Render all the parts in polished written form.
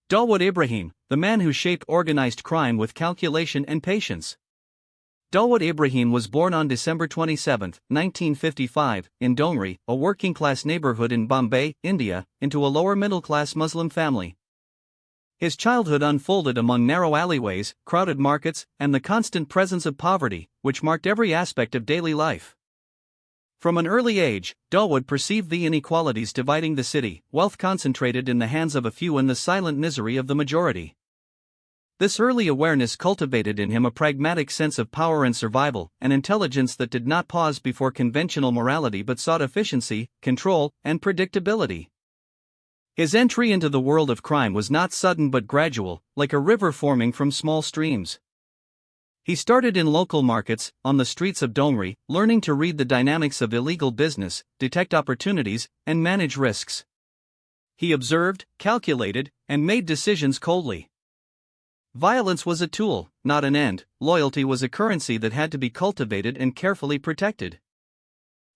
Dawood Ibrahim, the man who shaped organized crime with calculation and patience. Dawood Ibrahim was born on December 27, 1955, in Dongri, a working-class neighborhood in Bombay, India, into a lower-middle-class Muslim family. His childhood unfolded among narrow alleyways, crowded markets, and the constant presence of poverty, which marked every aspect of daily life. From an early age, Dawood perceived the inequalities dividing the city, wealth concentrated in the hands of a few and the silent misery of the majority. This early awareness cultivated in him a pragmatic sense of power and survival, an intelligence that did not pause before conventional morality but sought efficiency, control, and predictability. His entry into the world of crime was not sudden but gradual, like a river forming from small streams. He started in local markets, on the streets of Dongri, learning to read the dynamics of illegal business, detect opportunities, and manage risks. He observed, calculated, and made decisions coldly. Violence was a tool, not an end. Loyalty was a currency that had to be cultivated and carefully protected.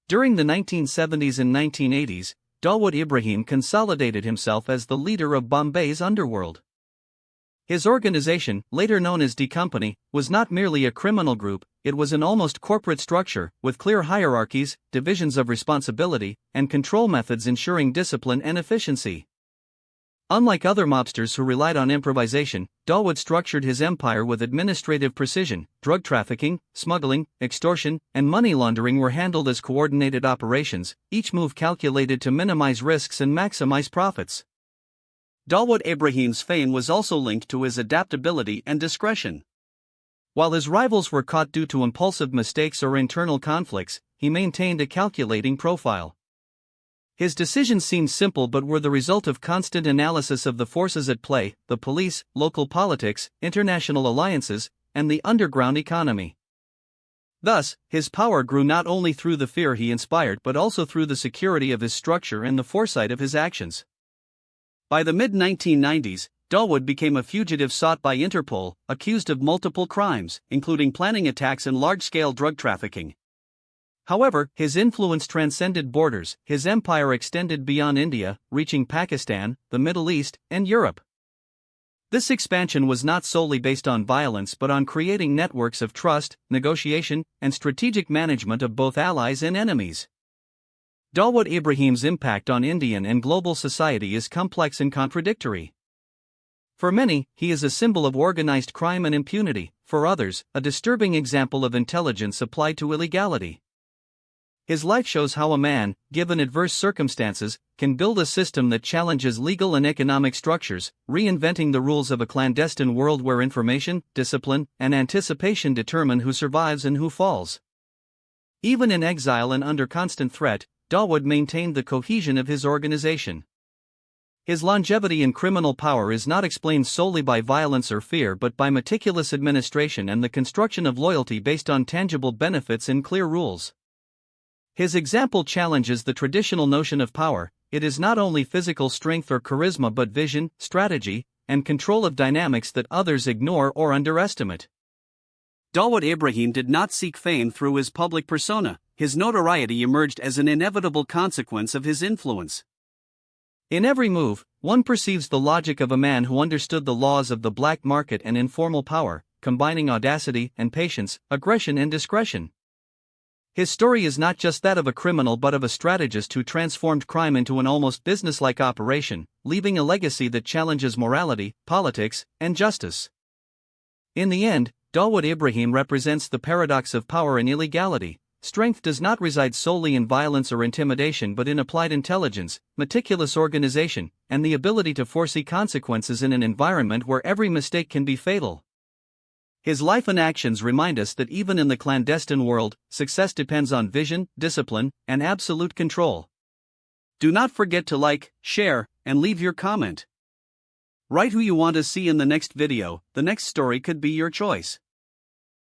During the 1970s and 1980s, Dawood Ibrahim consolidated himself as the leader of Bombay's underworld. His organization, later known as D Company, was not merely a criminal group, it was an almost corporate structure, with clear hierarchies, divisions of responsibility, and control methods ensuring discipline and efficiency. Unlike other mobsters who relied on improvisation, Dawood structured his empire with administrative precision. Drug trafficking, smuggling, extortion, and money laundering were handled as coordinated operations, each move calculated to minimize risks and maximize profits. Dawood Ibrahim's fame was also linked to his adaptability and discretion. While his rivals were caught due to impulsive mistakes or internal conflicts, he maintained a calculating profile. His decisions seemed simple but were the result of constant analysis of the forces at play: the police, local politics, international alliances, and the underground economy. Thus, his power grew not only through the fear he inspired but also through the security of his structure and the foresight of his actions. By the mid-1990s, Dawood became a fugitive sought by Interpol, accused of multiple crimes, including planning attacks and large-scale drug trafficking. However, his influence transcended borders. His empire extended beyond India, reaching Pakistan, the Middle East, and Europe. This expansion was not solely based on violence but on creating networks of trust, negotiation, and strategic management of both allies and enemies. Dawood Ibrahim's impact on Indian and global society is complex and contradictory. For many, he is a symbol of organized crime and impunity; for others, a disturbing example of intelligence applied to illegality. His life shows how a man, given adverse circumstances, can build a system that challenges legal and economic structures, reinventing the rules of a clandestine world where information, discipline, and anticipation determine who survives and who falls. Even in exile and under constant threat, Dawood maintained the cohesion of his organization. His longevity in criminal power is not explained solely by violence or fear but by meticulous administration and the construction of loyalty based on tangible benefits and clear rules. His example challenges the traditional notion of power. It is not only physical strength or charisma but vision, strategy, and control of dynamics that others ignore or underestimate. Dawood Ibrahim did not seek fame through his public persona. His notoriety emerged as an inevitable consequence of his influence. In every move, one perceives the logic of a man who understood the laws of the black market and informal power, combining audacity and patience, aggression and discretion. His story is not just that of a criminal but of a strategist who transformed crime into an almost businesslike operation, leaving a legacy that challenges morality, politics, and justice. In the end, Dawood Ibrahim represents the paradox of power and illegality. Strength does not reside solely in violence or intimidation but in applied intelligence, meticulous organization, and the ability to foresee consequences in an environment where every mistake can be fatal. His life and actions remind us that even in the clandestine world, success depends on vision, discipline, and absolute control. Do not forget to like, share, and leave your comment. Write who you want to see in the next video. The next story could be your choice.